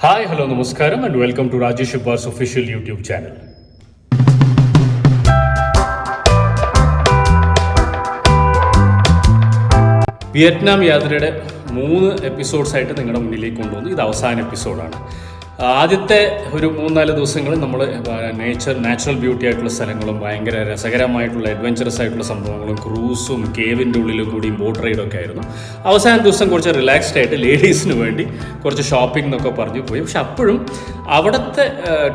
Hi, hello, namaskaram and welcome to Rajesh Ubbar's official YouTube channel. Vietnam യാത്രയുടെ 3 എപ്പിസോഡ്സായിട്ട് നിങ്ങളുടെ മുന്നിലേക്ക് കൊണ്ടുവന്നു. ഇത് അവസാന എപ്പിസോഡാണ്. ആദ്യത്തെ ഒരു 3-4 ദിവസങ്ങൾ നമ്മൾ നാച്ചുറൽ ബ്യൂട്ടി ആയിട്ടുള്ള സ്ഥലങ്ങളും ഭയങ്കര രസകരമായിട്ടുള്ള അഡ്വഞ്ചറസ് ആയിട്ടുള്ള സംഭവങ്ങളും ക്രൂസും കേവിൻ്റെ ഉള്ളിലും കൂടി ബോട്ട് റൈഡൊക്കെ ആയിരുന്നു. അവസാന ദിവസം കുറച്ച് റിലാക്സ്ഡ് ആയിട്ട് ലേഡീസിന് വേണ്ടി കുറച്ച് ഷോപ്പിംഗ് എന്നൊക്കെ പറഞ്ഞു പോയി. പക്ഷെ അപ്പോഴും അവിടുത്തെ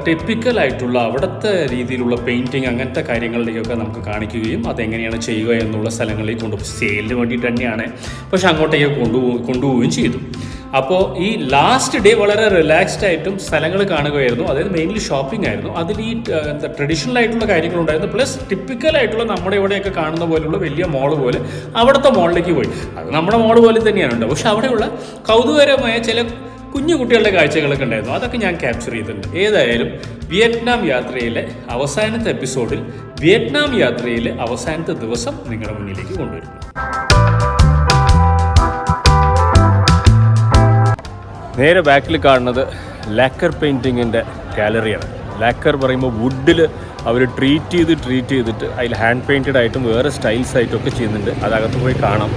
ടിപ്പിക്കലായിട്ടുള്ള അവിടുത്തെ രീതിയിലുള്ള പെയിൻറ്റിങ് അങ്ങനത്തെ കാര്യങ്ങളിലേക്കൊക്കെ നമുക്ക് കാണിക്കുകയും അതെങ്ങനെയാണ് ചെയ്യുക എന്നുള്ള സ്ഥലങ്ങളിലേക്ക് കൊണ്ടുപോയി സെയിലിന് വേണ്ടിയിട്ട് തന്നെയാണ്, പക്ഷെ അങ്ങോട്ടേക്ക് കൊണ്ടുപോവുകയും ചെയ്തു. അപ്പോൾ ഈ ലാസ്റ്റ് ഡേ വളരെ റിലാക്സ്ഡ് ആയിട്ടും സ്ഥലങ്ങൾ കാണുകയായിരുന്നു. അതായത് മെയിൻലി ഷോപ്പിംഗ് ആയിരുന്നു. അതിൽ ഈ ട്രഡീഷണൽ ആയിട്ടുള്ള കാര്യങ്ങളുണ്ടായിരുന്നു, പ്ലസ് ടിപ്പിക്കലായിട്ടുള്ള നമ്മുടെ ഇവിടെയൊക്കെ കാണുന്ന പോലെയുള്ള വലിയ മോള് പോലെ അവിടുത്തെ മോളിലേക്ക് പോയി. അത് നമ്മുടെ മോള് പോലെ തന്നെയാണ് ഉണ്ടാവും. പക്ഷെ അവിടെയുള്ള കൗതുകരമായ ചില കുഞ്ഞു കുട്ടികളുടെ കാഴ്ചകളൊക്കെ ഉണ്ടായിരുന്നു. അതൊക്കെ ഞാൻ ക്യാപ്ചർ ചെയ്തിട്ടുണ്ട്. ഏതായാലും വിയറ്റ്നാം യാത്രയിലെ അവസാനത്തെ എപ്പിസോഡിൽ വിയറ്റ്നാം യാത്രയിലെ അവസാനത്തെ ദിവസം നിങ്ങളുടെ മുന്നിലേക്ക് കൊണ്ടുവരുന്നു. നേരെ ബാക്കിൽ കാണുന്നത് ലാക്കർ പെയിൻറ്റിങ്ങിൻ്റെ ഗാലറിയാണ്. ലാക്കർ പറയുമ്പോൾ വുഡിൽ അവർ ട്രീറ്റ് ചെയ്തിട്ട് അതിൽ ഹാൻഡ് പെയിൻറ്റഡ് ആയിട്ടും വേറെ സ്റ്റൈൽസ് ആയിട്ടും ഒക്കെ ചെയ്യുന്നുണ്ട്. അതകത്ത് പോയി കാണാം.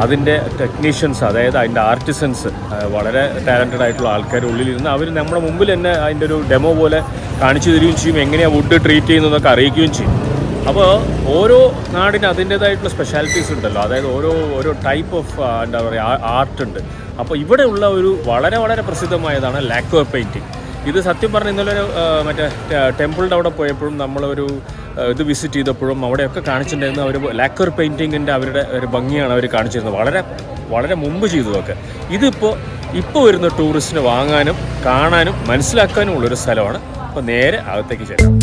അതിൻ്റെ ടെക്നീഷ്യൻസ്, അതായത് അതിൻ്റെ ആർട്ടിസൻസ്, വളരെ ടാലൻറ്റഡ് ആയിട്ടുള്ള ആൾക്കാർ ഉള്ളിലിരുന്ന് അവർ നമ്മുടെ മുമ്പിൽ തന്നെ അതിൻ്റെ ഒരു ഡെമോ പോലെ കാണിച്ചു തരികയും ചെയ്യും, എങ്ങനെയാണ് വുഡ് ട്രീറ്റ് ചെയ്യുന്നതൊക്കെ അറിയിക്കുകയും ചെയ്യും. അപ്പോൾ ഓരോ നാടിന് അതിൻ്റേതായിട്ടുള്ള സ്പെഷ്യാലിറ്റീസ് ഉണ്ടല്ലോ, അതായത് ഓരോ ടൈപ്പ് ഓഫ് എന്താ പറയുക ആർട്ട് ഉണ്ട്. അപ്പോൾ ഇവിടെയുള്ള ഒരു വളരെ വളരെ പ്രസിദ്ധമായതാണ് ലാക്കർ പെയിൻറ്റിങ്. ഇത് സത്യം പറഞ്ഞാൽ ഇന്നലെ ഒരു മറ്റേ ടെമ്പിളിൻ്റെ അവിടെ പോയപ്പോഴും നമ്മളൊരു ഇത് വിസിറ്റ് ചെയ്തപ്പോഴും അവിടെയൊക്കെ കാണിച്ചിട്ടുണ്ടായിരുന്നു. അവർ ലാക്കർ പെയിൻറ്റിങ്ങിൻ്റെ അവരുടെ ഒരു ഭംഗിയാണ് അവർ കാണിച്ചിരുന്നത്, വളരെ വളരെ മുമ്പ് ചെയ്തതൊക്കെ. ഇപ്പോൾ വരുന്ന ടൂറിസ്റ്റിന് വാങ്ങാനും കാണാനും മനസ്സിലാക്കാനും ഉള്ളൊരു സ്ഥലമാണ്. അപ്പോൾ നേരെ അകത്തേക്ക് ചെല്ലാം.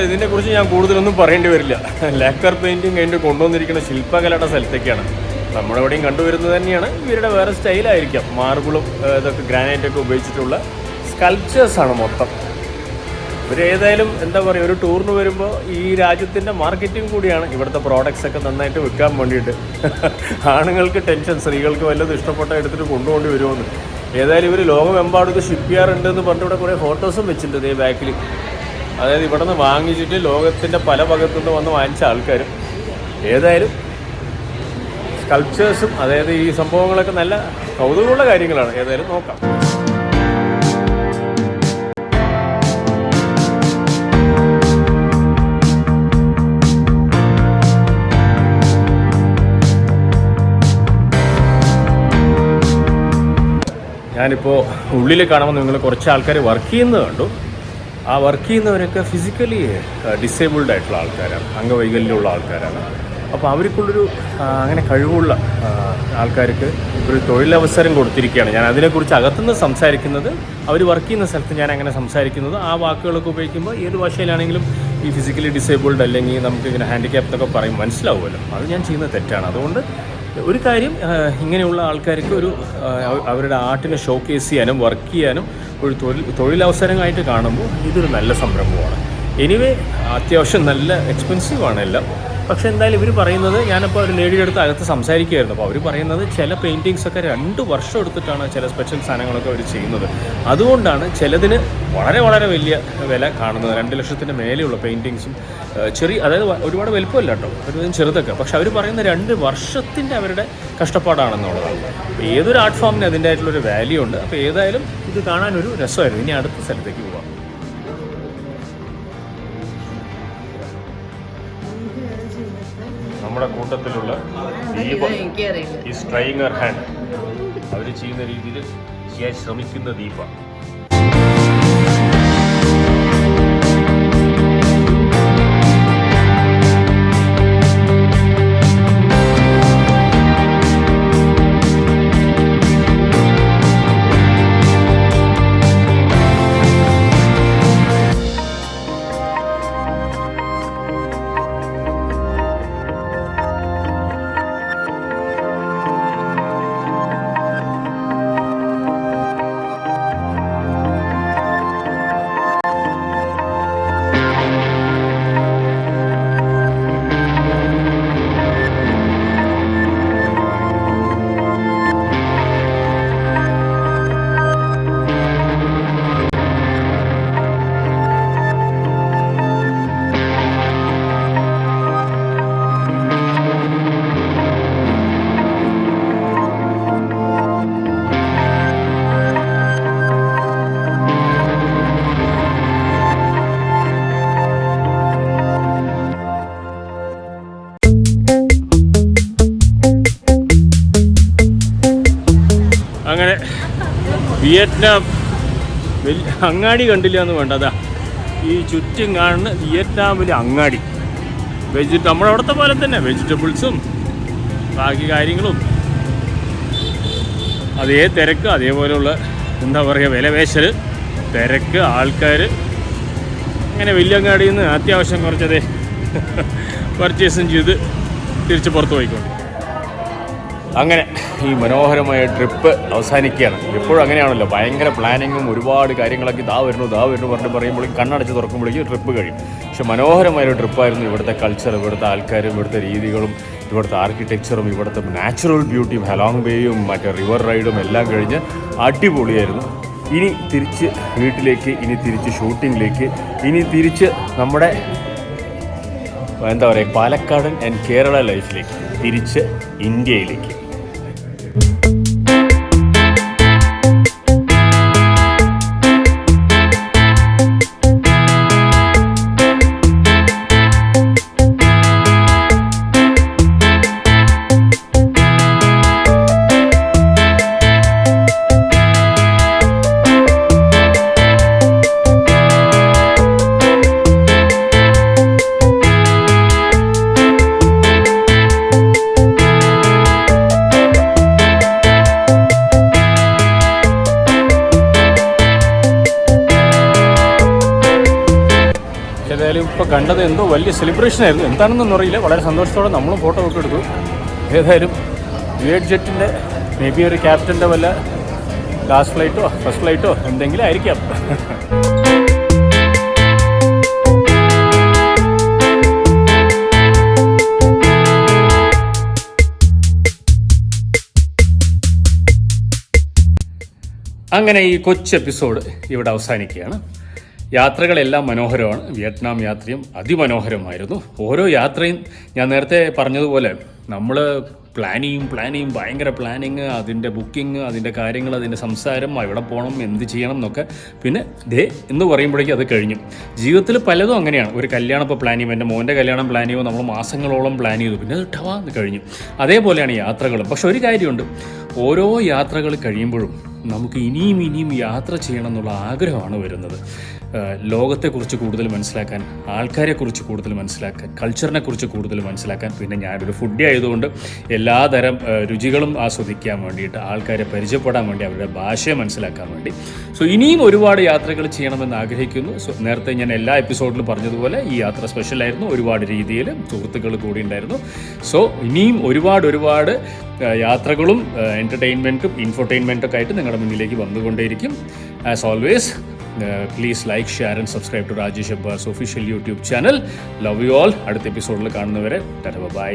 ഇതിനെക്കുറിച്ച് ഞാൻ കൂടുതലൊന്നും പറയേണ്ടി വരില്ല. ലാക്കർ പെയിൻറ്റിങ് കഴിഞ്ഞ് കൊണ്ടുവന്നിരിക്കുന്ന ശില്പകലയുടെ സ്ഥലത്തേക്കാണ്. നമ്മളെവിടെയും കണ്ടുവരുന്നത് തന്നെയാണ്. ഇവരുടെ വേറെ സ്റ്റൈലായിരിക്കാം. മാർബിളും ഇതൊക്കെ ഗ്രാനൈറ്റൊക്കെ ഉപയോഗിച്ചിട്ടുള്ള സ്കൾപ്ചേഴ്സാണ് മൊത്തം. ഇവരേതായാലും എന്താ പറയുക, ഒരു ടൂറിന് വരുമ്പോൾ ഈ രാജ്യത്തിൻ്റെ മാർക്കറ്റിംഗ് കൂടിയാണ്. ഇവിടുത്തെ പ്രോഡക്റ്റ്സ് ഒക്കെ നന്നായിട്ട് വിൽക്കാൻ വേണ്ടിയിട്ട് ആണുങ്ങൾക്ക് ടെൻഷൻ, സ്ത്രീകൾക്ക് വല്ലതും ഇഷ്ടപ്പെട്ട എടുത്തിട്ട് കൊണ്ടുപോകേണ്ടി വരുമെന്ന്. ഏതായാലും ഇവർ ലോകമെമ്പാടും ഇത് ഷിപ്പ് ചെയ്യാറുണ്ടെന്ന് പറഞ്ഞിട്ട് ഇവിടെ കുറേ ഫോട്ടോസും വെച്ചിട്ടുണ്ട് ഈ ബാക്കിൽ. അതായത് ഇവിടെ നിന്ന് വാങ്ങിച്ചിട്ട് ലോകത്തിൻ്റെ പല ഭാഗത്തുനിന്ന് വന്ന് വാങ്ങിച്ച ആൾക്കാരും. ഏതായാലും സ്കൾപ്ചേഴ്സും അതായത് ഈ സംഭവങ്ങളൊക്കെ നല്ല കൗതുകമുള്ള കാര്യങ്ങളാണ്. ഏതായാലും നോക്കാം. ഞാനിപ്പോൾ ഉള്ളിൽ കാണുമ്പോൾ നിങ്ങൾ കുറച്ച് ആൾക്കാർ വർക്ക് ചെയ്യുന്നത് കണ്ടു. ആ വർക്ക് ചെയ്യുന്നവരൊക്കെ ഫിസിക്കലി ഡിസേബിൾഡ് ആയിട്ടുള്ള ആൾക്കാരാണ്, അംഗവൈകല്യമുള്ള ആൾക്കാരാണ്. അപ്പോൾ അവർക്കുള്ളൊരു അങ്ങനെ കഴിവുള്ള ആൾക്കാർക്ക് ഒരു തൊഴിലവസരം കൊടുത്തിരിക്കുകയാണ്. ഞാൻ അതിനെക്കുറിച്ച് അകത്തുനിന്ന് സംസാരിക്കുന്നത്, അവർ വർക്ക് ചെയ്യുന്ന സ്ഥലത്ത് ഞാൻ അങ്ങനെ സംസാരിക്കുന്നത്, ആ വാക്കുകളൊക്കെ ഉപയോഗിക്കുമ്പോൾ ഏത് ഭാഷയിലാണെങ്കിലും ഈ ഫിസിക്കലി ഡിസേബിൾഡ് അല്ലെങ്കിൽ നമുക്ക് ഇങ്ങനെ ഹാൻഡിക്യാപ്പ് എന്നൊക്കെ പറയും മനസ്സിലാവുമല്ലോ. അത് ഞാൻ ചെയ്യുന്നത് തെറ്റാണ്. അതുകൊണ്ട് ഒരു കാര്യം, ഇങ്ങനെയുള്ള ആൾക്കാർക്ക് ഒരു അവരുടെ ആർട്ടിനെ ഷോക്കേസ് ചെയ്യാനും വർക്ക് ചെയ്യാനും ഒരു തൊഴിലവസരമായിട്ട് കാണുമ്പോൾ ഇതൊരു നല്ല സംരംഭമാണ്. എനിവേ അത്യാവശ്യം നല്ല എക്സ്പെൻസീവാണ് എല്ലാം. പക്ഷേ എന്തായാലും ഇവർ പറയുന്നത്, ഞാനിപ്പോൾ ഒരു ലേഡിയുടെ അടുത്ത് അകത്ത് സംസാരിക്കുകയായിരുന്നു. അപ്പോൾ അവർ പറയുന്നത് ചില പെയിൻറ്റിങ്സൊക്കെ 2 വർഷം എടുത്തിട്ടാണ് ചില സ്പെഷ്യൽ സാധനങ്ങളൊക്കെ അവർ ചെയ്യുന്നത്. അതുകൊണ്ടാണ് ചിലതിന് വളരെ വളരെ വലിയ വില കാണുന്നത്. 2 ലക്ഷത്തിൻ്റെ മേലെയുള്ള പെയിൻറ്റിങ്സും അതായത് ഒരുപാട് വലുപ്പമില്ല കേട്ടോ, ഒരു ചെറുതൊക്കെ. പക്ഷെ അവർ പറയുന്ന 2 വർഷത്തിൻ്റെ അവരുടെ കഷ്ടപ്പാടാണെന്നുള്ളതാണ്. അപ്പോൾ ഏതൊരു ആർട്ട് ഫോമിന് അതിൻ്റെതായിട്ടുള്ളൊരു വാല്യൂ ഉണ്ട്. അപ്പോൾ ഏതായാലും ഇത് കാണാനൊരു രസമായിരുന്നു. ഇനി അടുത്ത സ്ഥലത്തേക്ക് പോകാം. നമ്മുടെ കൂട്ടത്തിലുള്ള Deepa is trying her hand. അവർ ചെയ്യുന്ന രീതിയിൽ ചെയ്യാൻ ശ്രമിക്കുന്ന ദീപ. അങ്ങനെ വിയറ്റ്നാം വലിയ അങ്ങാടി കണ്ടില്ല എന്ന് വേണ്ടതാ, ഈ ചുറ്റും കാണുന്ന വിയറ്റ്നാമിലെ അങ്ങാടി. നമ്മുടെ അവിടുത്തെ പോലെ തന്നെ വെജിറ്റബിൾസും ബാക്കി കാര്യങ്ങളും അതേ തിരക്ക്, അതേപോലെയുള്ള എന്താ പറയുക വിലപേശൽ, തിരക്ക്, ആൾക്കാർ. അങ്ങനെ വലിയ അങ്ങാടിയിൽ നിന്ന് അത്യാവശ്യം കുറച്ചതേ പർച്ചേസും ചെയ്ത് തിരിച്ച് പുറത്ത് പോയിക്കൊണ്ട് അങ്ങനെ ഈ മനോഹരമായ ട്രിപ്പ് അവസാനിക്കുകയാണ്. എപ്പോഴും അങ്ങനെയാണല്ലോ, ഭയങ്കര പ്ലാനിങ്ങും ഒരുപാട് കാര്യങ്ങളൊക്കെ ഇതാ വരുന്നു പറഞ്ഞ് പറയുമ്പോഴേക്കും കണ്ണടച്ച് തുറക്കുമ്പോഴേക്കും ട്രിപ്പ് കഴിയും. പക്ഷെ മനോഹരമായൊരു ട്രിപ്പായിരുന്നു. ഇവിടുത്തെ കൾച്ചർ, ഇവിടുത്തെ ആൾക്കാരും, ഇവിടുത്തെ രീതികളും, ഇവിടുത്തെ ആർക്കിടെക്ചറും, ഇവിടുത്തെ നാച്ചുറൽ ബ്യൂട്ടിയും, ഹലോങ് ബേയും മറ്റേ റിവർ റൈഡും എല്ലാം കഴിഞ്ഞ് അടിപൊളിയായിരുന്നു. ഇനി തിരിച്ച് വീട്ടിലേക്ക്, ഇനി തിരിച്ച് ഷൂട്ടിങ്ങിലേക്ക്, ഇനി തിരിച്ച് നമ്മുടെ എന്താ പറയുക പാലക്കാടൻ ആൻഡ് കേരള ലൈഫിലേക്ക്, തിരിച്ച് ഇന്ത്യയിലേക്ക്. ഏതായാലും ഇപ്പോൾ കണ്ടത് എന്തോ വലിയ സെലിബ്രേഷൻ ആയിരുന്നു, എന്താണെന്നൊന്നും അറിയില്ല. വളരെ സന്തോഷത്തോടെ നമ്മളും ഫോട്ടോ ഒക്കെ എടുത്തു. ഏതായാലും വിയേഡ് ജെറ്റിൻ്റെ മേ ബി ഒരു ക്യാപ്റ്റൻ്റെ വല്ല ലാസ്റ്റ് ഫ്ലൈറ്റോ ഫസ്റ്റ് ഫ്ലൈറ്റോ എന്തെങ്കിലും ആയിരിക്കാം. അങ്ങനെ ഈ കൊച്ചു എപ്പിസോഡ് ഇവിടെ അവസാനിക്കുകയാണ്. യാത്രകളെല്ലാം മനോഹരമാണ്. വിയറ്റ്നാം യാത്രയും അതിമനോഹരമായിരുന്നു. ഓരോ യാത്രയും ഞാൻ നേരത്തെ പറഞ്ഞതുപോലെ നമ്മൾ പ്ലാൻ ചെയ്യും ഭയങ്കര പ്ലാനിങ്, അതിൻ്റെ ബുക്കിംഗ്, അതിൻ്റെ കാര്യങ്ങൾ, അതിൻ്റെ സംസാരം, എവിടെ പോകണം, എന്ത് ചെയ്യണം എന്നൊക്കെ. പിന്നെ എന്ന് പറയുമ്പോഴേക്കും അത് കഴിഞ്ഞു. ജീവിതത്തിൽ പലതും അങ്ങനെയാണ്. ഒരു കല്യാണം ഇപ്പോൾ പ്ലാൻ ചെയ്യും, എൻ്റെ മോൻ്റെ കല്യാണം പ്ലാൻ ചെയ്യുമ്പോൾ നമ്മൾ മാസങ്ങളോളം പ്ലാൻ ചെയ്തു, പിന്നെ അത് ടവാന്ന് കഴിഞ്ഞു. അതേപോലെയാണ് യാത്രകളും. പക്ഷെ ഒരു കാര്യമുണ്ട്, ഓരോ യാത്രകൾ കഴിയുമ്പോഴും നമുക്ക് ഇനിയും യാത്ര ചെയ്യണം എന്നുള്ള ആഗ്രഹമാണ് വരുന്നത്. ലോകത്തെക്കുറിച്ച് കൂടുതൽ മനസ്സിലാക്കാൻ, ആൾക്കാരെക്കുറിച്ച് കൂടുതൽ മനസ്സിലാക്കാൻ, കൾച്ചറിനെക്കുറിച്ച് കൂടുതൽ മനസ്സിലാക്കാൻ, പിന്നെ ഞാനൊരു ഫുഡി ആയതുകൊണ്ട് എല്ലാതരം രുചികളും ആസ്വദിക്കാൻ വേണ്ടിയിട്ട്, ആൾക്കാരെ പരിചയപ്പെടാൻ വേണ്ടി, അവരുടെ ഭാഷയെ മനസ്സിലാക്കാൻ വേണ്ടി. സോ ഇനിയും ഒരുപാട് യാത്രകൾ ചെയ്യണമെന്ന് ആഗ്രഹിക്കുന്നു. സോ നേരത്തെ ഞാൻ എല്ലാ എപ്പിസോഡിലും പറഞ്ഞതുപോലെ ഈ യാത്ര സ്പെഷ്യലായിരുന്നു. ഒരുപാട് രീതിയിൽ സുഹൃത്തുക്കൾ കൂടി ഉണ്ടായിരുന്നു. സോ ഇനിയും ഒരുപാട് യാത്രകളും എൻ്റർടൈൻമെൻറ്റും ഇൻഫർടൈൻമെൻറ്റൊക്കെ ആയിട്ട് നിങ്ങളുടെ മുന്നിലേക്ക് വന്നുകൊണ്ടേയിരിക്കും. As always, please like, share and subscribe to Rajesh Abbas official YouTube channel. Love you all. അടുത്ത എപ്പിസോഡിൽ കാണുന്നവരെ ബൈ.